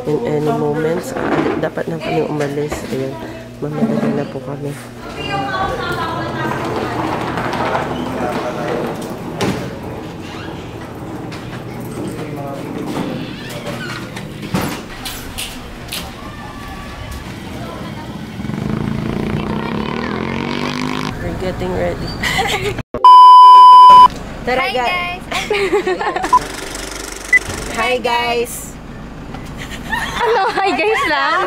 in any moments. Dapat na kami umalis. Ayan, mamadali na po kami. We're getting ready. Tara, hi guys! Hi guys! Ano? Hi guys lang?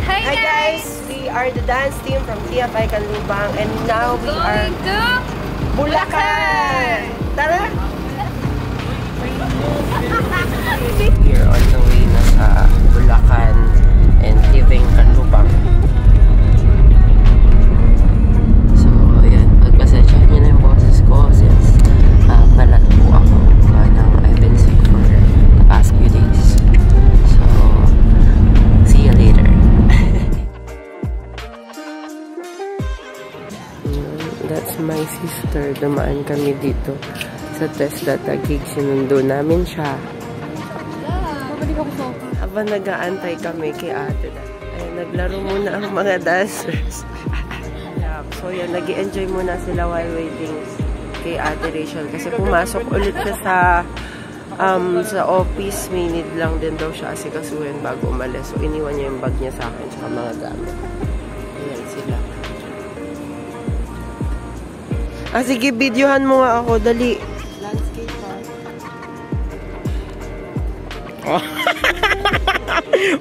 Hi guys! We are the dance team from TFI Canlubang and now we are to Bulacan! Tara! We're on the way na sa Bulacan and TFI Canlubang. So, ayan. Pagpasensyahan nyo na yung boses ko since balat po ako. I've been sick for the past few days. So, see you later. That's my sister. Dumaan kami dito sa Test Data Gig. Sinundo namin siya. Habang nag-aantay kami kay ate. Ayan, naglaro muna ang mga dancers. So yan, nag-i-enjoy muna sila while waiting kay ate Rachel. Kasi pumasok ulit siya sa office. May need lang din daw siya asikasuhin bago umalis. So iniwan niya yung bag niya sa akin sa mga gamit. Ayan sila. Sige, videohan mo nga ako. Dali. Landscape park.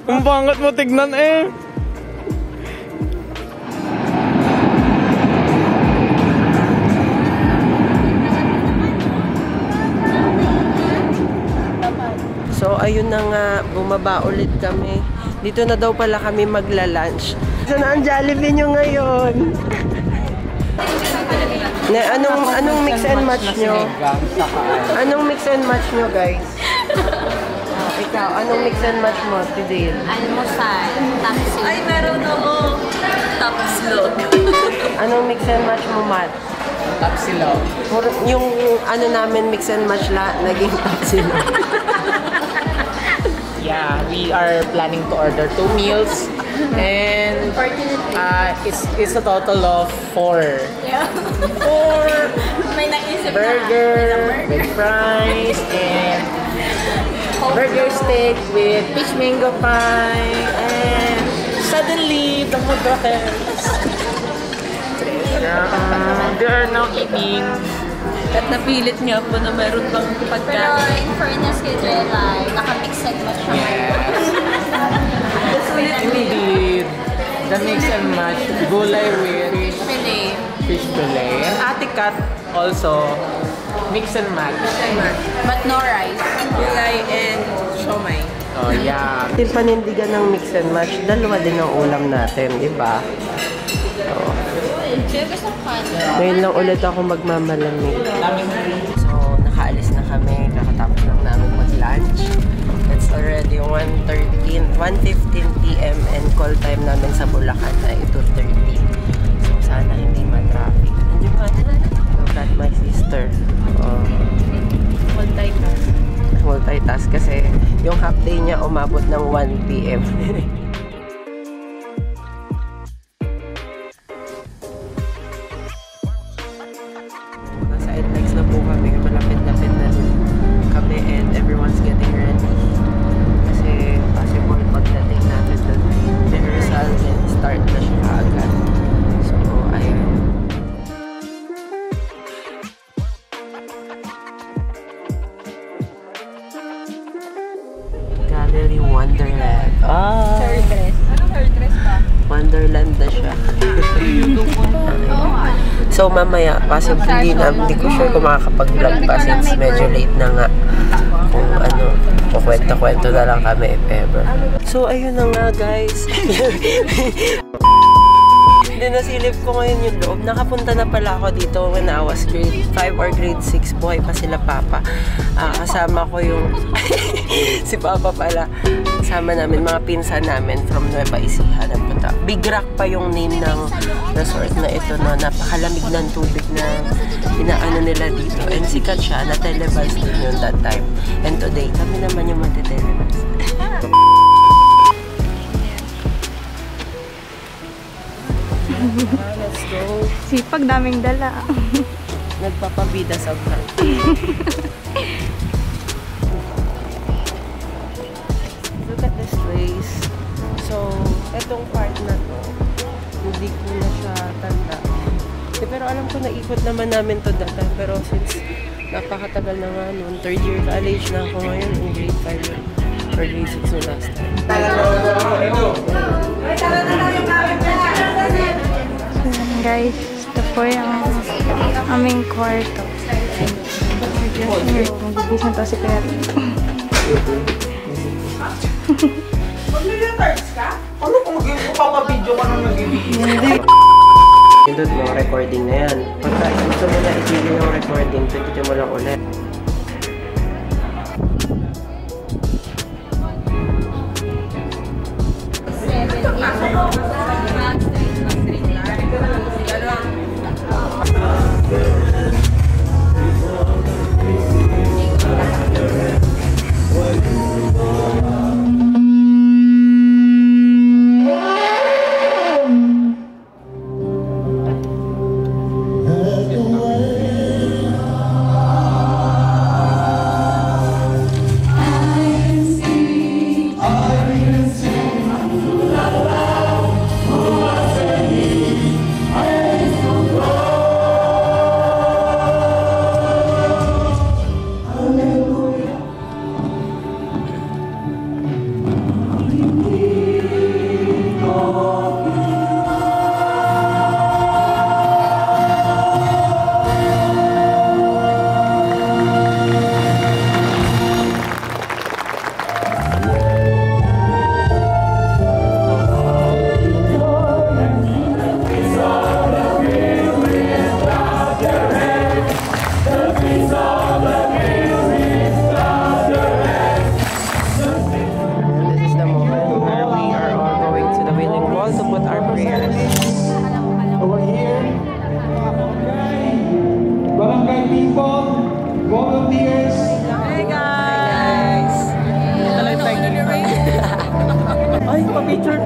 Ang bangat mo tignan eh. So, ayun na nga. Bumaba ulit kami. Dito na daw pala kami magla-lunch. Saan ang Jollibee nyo ngayon? Anong mix and match nyo? Anong mix and match nyo, guys? Ikaw, anong mix and match mo, Tidil? Almusal, tapsilog. Ay, meron ako. Tapsilog. Anong mix and match mo, Matt? Tapsilog. Yung ano namin mix and match naging tapsilog. Yeah, we are planning to order 2 meals. And it's a total of 4. Yeah. 4 May naisip burger with fries and burger steak with fish mango pie, and suddenly the mood hurts. They are now eating. At napilit niya po na meron bang pagkain. Pero in fairness kay Jelay, naka-mix and match siya. Yes. Indeed. The mix and match gulay with fish fillet. And Ate Kat also mix and match. But no rice. Gulay and siomai. Oh yeah. Til panindigan ng mix and match, dalawa din ang ulam natin, di ba? So, ngayon lang ulit ako magmamalamig. So, nakaalis na kami. Kakatapos lang namin mag-lunch. It's already 1:15 p.m. and call time namin sa Bulacan ay 2:30. So, sana hindi ma-traffic. Nandiyo ba? Look at my sister. Multitask kasi yung half day niya umabot ng 1 p.m. Nasa NLEX na po kami. Malapit-lapit na kami and everyone's getting ready. Kasi possible pagdating natin doon rehearsal and start na siya agad. So, ayun. Gallery Wonderland. Hair dress. Anong hair dress pa? Wonderland na siya. So mamaya, possibly hindi ko sure kung makakapag-vlog pa since medyo late na nga. Kung ano, kukwento-kwento na lang kami if ever. So ayun na nga guys. Hindi nasilip ko ngayon yung loob. Nakapunta na pala ako dito when I was grade 5 or grade 6. Buhay pa sila Papa. Kasama ko yung si Papa pala. Kasama namin, mga pinsan namin from Nueva Ecija. Nagpunta. Big Rock pa yung name ng resort na ito. No? Napakalamig ng tubig na inaano nila dito. And sikat siya. Na-televise din yun that time. And today, kami naman yung matitelevise. Let's go. Sipag, daming dala. Nagpapabida sa vlog. Look at this place. So, etong part na to, hindi ko na siya tanda. Pero alam ko na ikot naman namin to that time. Pero since napakatagal na nga noon, 3rd year college na ako ngayon, in grade 5 or grade 6 no last time. Guys, ito po yung aming kwarto. Magbibis na to si Kuya. Mag-retards ka? Ano kung magpapabidyo ka nang nag-ibig? Hindi. Pindot mo, recording na yan. Pagka gusto mo na itigil yung recording, pindutin mo lang ulit.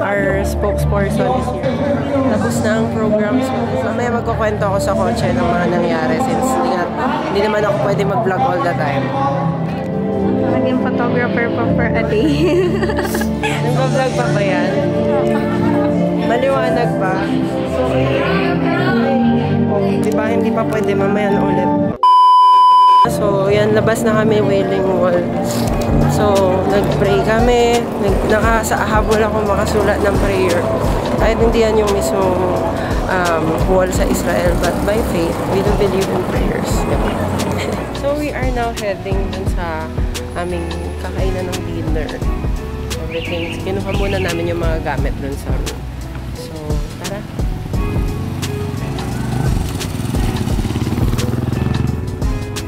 Our spokesperson is here. Tapos na ang program. So, mamaya magkukwento ako sa kotse ng mga nangyari since hindi naman ako pwede mag-vlog all the time. Naging photographer pa for a day. Nag-vlog pa ba yan? Maliwanag pa. Diba hindi pa pwede mamaya na ulit. So, yan, labas na kami, Wailing Wall. So, nag-pray kami. Habol ako makasulat ng prayer. Kahit hindi yan yung mismong wall sa Israel, but by faith, we do believe in prayers. So, we are now heading dun sa aming kakainan ng dinner. Everything. Kinuha muna namin yung mga gamit dun sa room. So, tara.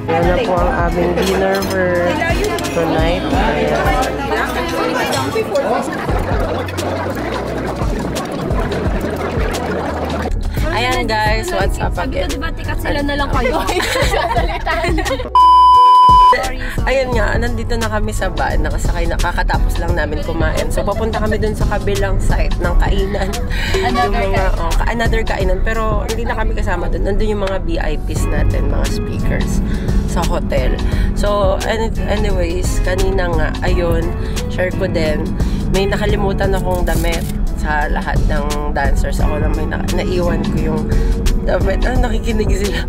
Yan na po ang aming dinner for tonight. Ayan guys, what's up again? Sabi ko, diba, tikat sila na lang kayo. Ayun nga, nandito na kami sa van. Nakasakay na, kakatapos lang namin kumain. So, papunta kami dun sa kabilang site ng kainan. Another kainan. Pero, hindi na kami kasama dun. Nandun yung mga VIPs natin, mga speakers sa hotel. So, anyways, kanina nga, ayun, share ko din. May nakalimutan akong damit sa lahat ng dancers. Ako lang may naiwan ko yung damit. Nakikinig sila.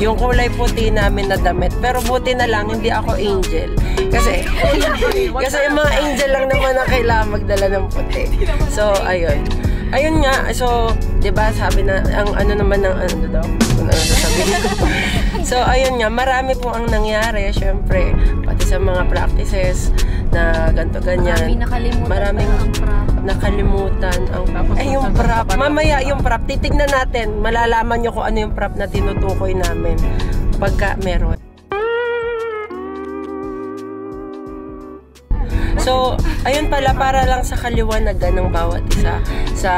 Yung kulay puti namin na damit. Pero buti na lang, hindi ako angel. Kasi yung mga angel lang naman ang kailangan magdala ng puti. So, ayun. Ayun nga. So, diba, sabi na, ang ano naman ng ano daw? Kung ano sasabihin ko. So, ayun nga. Marami po ang nangyari, syempre. Pati sa mga practices. na ganto ganyan. Maraming nakalimutan ang prop. Yung prop. Mamaya yung prop, titignan natin. Malalaman nyo kung ano yung prop na tinutukoy namin pagka meron. So, ayun pala, para lang sa kaliwanagan ng bawat isa sa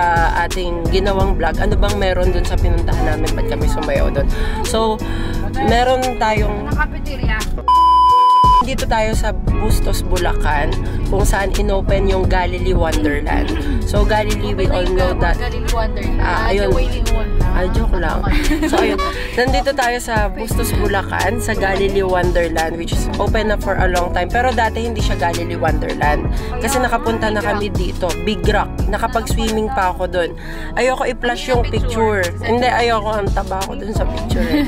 ating ginawang vlog. Ano bang meron dun sa pinuntahan namin? Ba't kami sumayaw dun? So, meron tayong... Dito tayo sa Bustos, Bulacan, kung saan inopen yung Galilee Wonderland. So, Galilee, we all know that... ayun. Joke lang. So, ayun. Nandito tayo sa Bustos, Bulacan, sa Galilee Wonderland, which is open na for a long time. Pero dati hindi siya Galilee Wonderland. Kasi nakapunta na kami dito. Big Rock. Nakapag-swimming pa ako dun. Ayoko i-flash yung picture. Hindi, ayoko. Ang taba ako dun sa picture.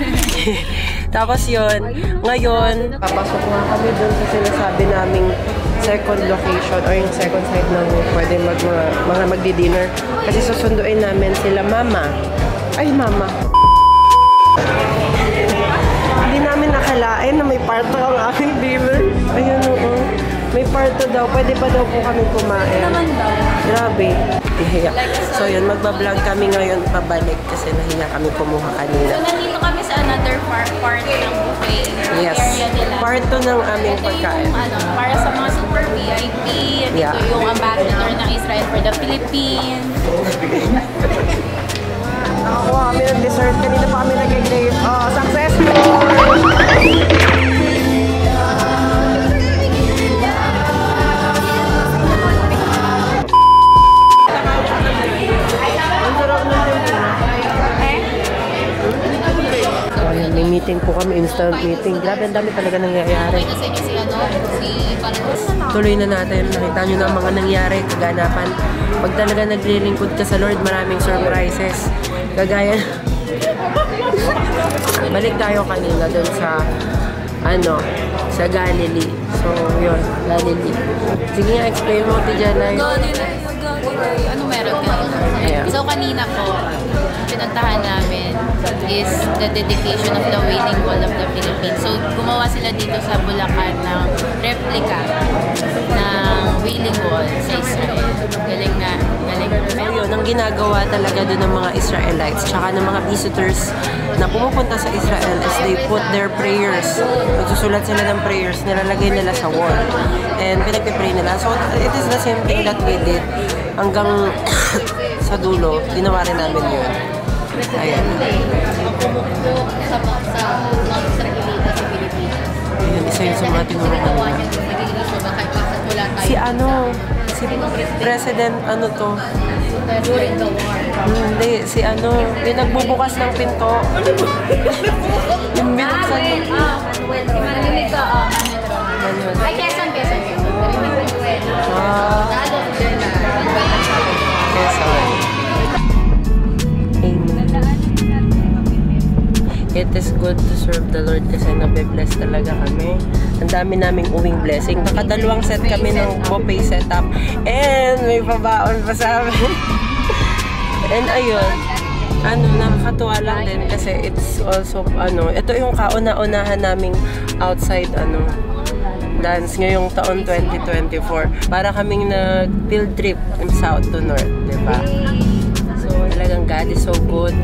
Tapos yun, ngayon, papasok nga kami dun sa sinasabi naming second location or yung second site na pwede mga magdi-dinner. Kasi susunduin namin sila mama. Ay, mama. Hindi namin nakalain na may parto ang aming dinner. Ayun, oo. May parto daw. Pwede pa daw po kami kumain. Naman daw. Grabe. Hiya. So yun, magbablog kami ngayon pabalik kasi nahiya kami kumuha kanina. So, nandito kami sa another part ng buffet. Yes. Area nila. Part 2 ng aming Ito pagkain. yung para sa mga super VIP. Ito yung ambassador ng Israel for the Philippines. Nakakuha kami ng dessert. Kanina pa kami nag-grave. Oh, successful! May meeting po kami, instant meeting. Grabe, ang dami talaga nangyayari. Tuloy na natin. Nakita nyo na ang mga nangyari, kaganapan. Pag talaga naglilingkod ka sa Lord, maraming surprises. Kagaya balik tayo kanina dun sa sa Galilee. So, yun, Galilee. Sige nga, explain mo, Tijanay. Galilee. Ano meron ka? Yeah. So, kanina po, pinuntahan namin is the dedication of the Wailing Wall of the Philippines. So, gumawa sila dito sa Bulacan ng replica ng Wailing Wall sa Israel. Galing na, galing na. So, yun, ang ginagawa talaga doon ng mga Israelites tsaka ng mga visitors na pumupunta sa Israel is they put their prayers. Nagsusulat sila ng prayers, nilalagay nila sa wall. And pinagpipray nila. So, it is the same thing that we did hanggang sa dulo. Ginawa rin namin yun. Ayan. Sa Mount Sargilita sa Pilipinas. Ayan, isa yun sa mga tinuro ko. Si President, During the war. Hindi, yung nagbubukas ng pinto. Yung binuksan yung... Marinig ka, Manuel. Ay, Quezon. Quezon. It is good to serve the Lord kasi nabe-bless talaga kami. Ang dami naming uwing blessing. Nakadalawang set kami ng buffet setup. And may pabaon pa sa amin. And ayun, nakakatuwa lang din kasi it's also, ito yung kauna-unahan naming outside, dance ngayong taon 2024. Para kaming nag-field trip from south to north, diba? So, talagang God is so good.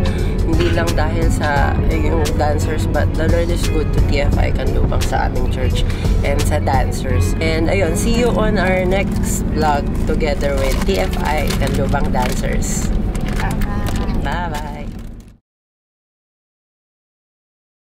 Hindi lang dahil sa yung dancers, but the Lord is good to TFI Canlubang sa aming church and sa dancers. And ayun, see you on our next vlog together with TFI Canlubang dancers. Bye-bye!